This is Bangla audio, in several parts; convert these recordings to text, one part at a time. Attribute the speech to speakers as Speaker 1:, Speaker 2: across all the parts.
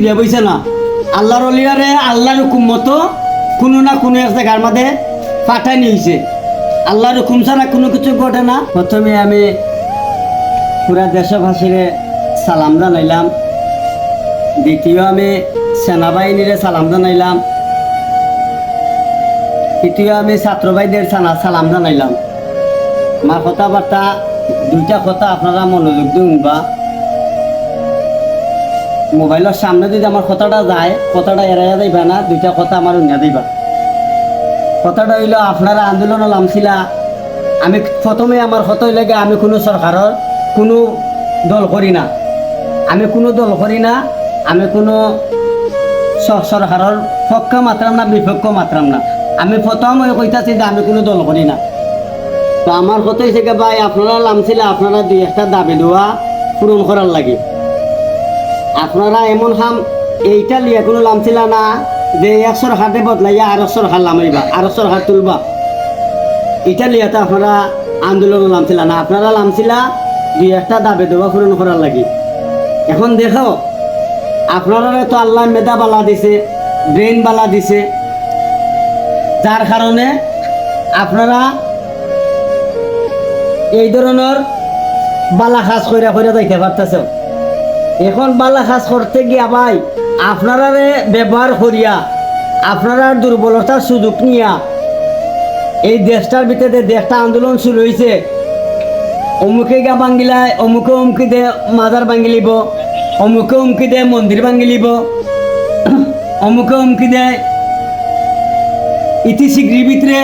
Speaker 1: দিয়া বইছে না আল্লাহর অলিয়ারে আল্লাহর হুকুম মতো কোনো না কোনো এক জায়গার মধ্যে পাঠাই নিয়েছে। আল্লাহর হুকুম ছাড়া কোনো কিছু ঘটে না। প্রথমে আমি পুরা দেশবাসীরে সালাম জানাইলাম, দ্বিতীয় আমি সেনাবাহিনীরে সালাম জানাইলাম, তৃতীয় আমি ছাত্র ভাইদের সালাম জানাইলাম। আমার কথাবার্তা দুইটা কথা আপনারা মনোযোগ দিয়ে শুনবা। মোবাইলের সামনে যদি আমার কথাটা যায়, কথাটা এড়াইয়া যাইবা না, দুইটা কথা আমার উন্না দিবা। কথাটা হইল, আপনারা আন্দোলন নামছিলা। আমি প্রথমে আমার কথা হইলে আমি কোনো সরকারের কোনো দল করি না, আমি কোনো দল করি না, আমি কোনো সরকারের পক্ষ মাত্রাম না, বিপক্ষ মাত্রাম না। আমি প্রথম কইতাছি যে আমি কোনো দল করি না। তো আমার কথা হয়েছে ভাই, আপনারা নামছিলা, আপনারা দুই একটা দাবি দেওয়া পূরণ করার লাগে। আপনারা এমন হাম এইটা লিয়া কোনো নামছিলা না যে এক সরকারে বদলাইয়া আরো সরকার নামাইবা, আরো সরকার তুলবা। এটা লিয়াতে আপনারা আন্দোলন নামছিলা না, আপনারা নামছিলা দুই একটা দাবি দেওয়া পূরণ করার লাগে। এখন দেখো, আপনারা তো আল্লাহ মেধা বালা দিছে, ব্রেন বালা দিছে, যার কারণে আপনারা এই ধরনের বালা কাজ কইরা কইরা যাইতে পারতেছে। এখন বালা কাজ করতে গিয়া ভাই আপনারা ব্যবহার করিয়া, আপনারা দুর্বলতার সুযোগ নিয়া এই দেশটার ভিতরে দেশটা আন্দোলন শুরু হয়েছে। অমুকে গা ভাঙ্গিলায়, অমুকে অমুকি দে মাজার ভাঙ্গি লিব, অমুকে অমুকি দে মন্দির ভাঙ্গি লিব, অমুকে অমুকি দে ইতি শীঘ্রই ভিতরে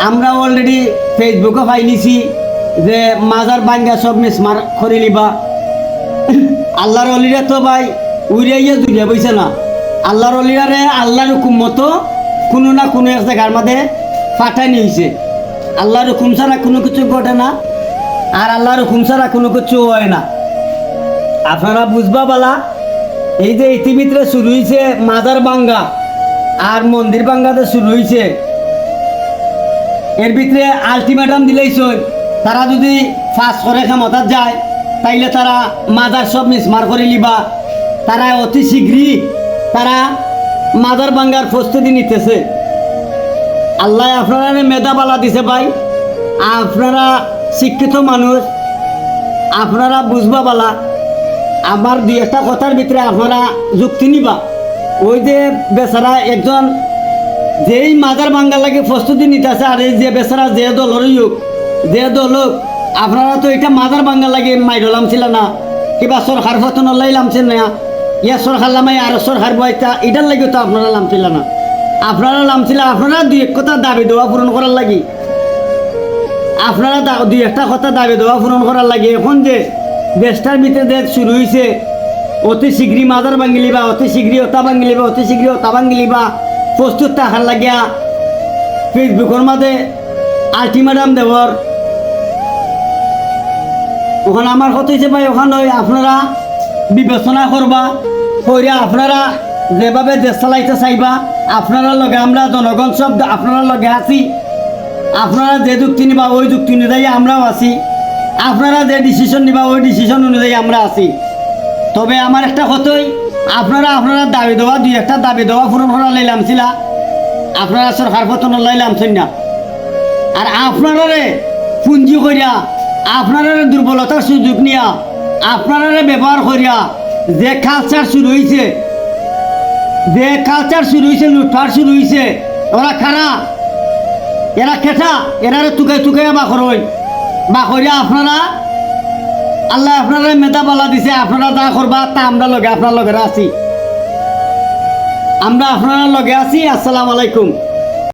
Speaker 1: আমরা অলরেডি ফেসবুকে পাই নিছি যে মাজার ভাঙ্গা সব মিসমার করে লিবা। আল্লাহর অলিরা তো ভাই উড়াইয়া জুড়িয়া বইছে না। আল্লাহর অলিয়ারে আল্লাহর হুকুম মতো কোনো না কোনো এক জায়গার মধ্যে পাঠাই নিয়েছে। আল্লাহর হুকুম ছাড়া কোনো কিছু ঘটে না, আর আল্লাহর হুকুম ছাড়া কোনো কিছু হয় না। আপনারা বুঝবা বলা, এই যে ইতিভিতরে শুরু হয়েছে মাজার ভাঙ্গা আর মন্দির ভাঙ্গাতে শুরু হয়েছে, এর ভিতরে আলটিমেটাম দিলেইছ তারা যদি ফাঁস করে ক্ষমতার যায় তাইলে তারা মাজার সব মিসমার করে লিবা। তারা অতি শীঘ্রই তারা মাজার ভাঙ্গার প্রস্তুতি নিতেছে। আল্লাহ আপনারা মেধা বালা দিছে ভাই, আপনারা শিক্ষিত মানুষ, আপনারা বুঝবা বালা। আমার দুই একটা কথার ভিতরে আপনারা যুক্তি নিবা। ওই যে বেচারা একজন যেই মাজার ভাঙ্গার লাগে প্রস্তুতি নিতেছে, আর এই যে বেচারা যে দলরই হোক, যে দল হোক, আপনারা তো এটা মাজার ভাঙ্গা লাগে মাইর লামছিল না, কিবা সরকার ফতন লামছেন না, ইয়া সরকার লামাই আর সরকার বয়তা এটার লাগে তো আপনারা লামছিল না। আপনারা নামছিল আপনারা দুই এক কথা দাবি দেওয়া পূরণ করার লাগি, আপনারা দুই একটা কথা দাবি দেওয়া পূরণ করার লাগে। এখন যে দেশটার ভিতরে দেশ শুরু হয়েছে, অতি শীঘ্রই মাজার ভাঙ্গি লিবা, অতি শীঘ্রই ওটা ভাঙ্গি লিবা, অতি শীঘ্রই ওটা ভাঙ্গি লিবা, প্রস্তুত থাকার লাগিয়া ফেসবুকের মাঝে আলটিমেটাম দেওয়ার। ওখানে আমার কথা হয়েছে ভাই, ওখানে আপনারা বিবেচনা করবা, করে আপনারা যেভাবে দেশ চালাইতে চাইবা, আপনারা লগে আমরা জনগণ সব আপনারা লগে আছি। আপনারা যে যুক্তি নিবা ওই যুক্তি অনুযায়ী আমরাও আছি, আপনারা যে ডিসিশন নিবা ওই ডিসিশন অনুযায়ী আমরা আছি। তবে আমার একটা কথাই, আপনারা দাবি দেওয়া দুই একটা দাবি দেওয়া পূরণ করা লাইলামছিল, আপনারা সরকার পতন লাইলামছেন না। আর আপনারা পুঞ্জি করিয়া, আপনারা দুর্বলতার সুযোগ নিয়া, আপনারা ব্যবহার করিয়া যে কালচার শুরু হয়েছে, যে কালচার শুরু হয়েছে, লুটপাট শুরু হয়েছে, ওরা খারা, এরা খেটা, এরা টুকাই টুকাইয়া বাকরিয়া আপনারা আল্লাহ আপনারা মেধা বালা দিছে। আপনারা যা করবা তা আমরা লগে আপনার লগে আছি, আমরা আপনারা লগে আছি। আসসালামু আলাইকুম।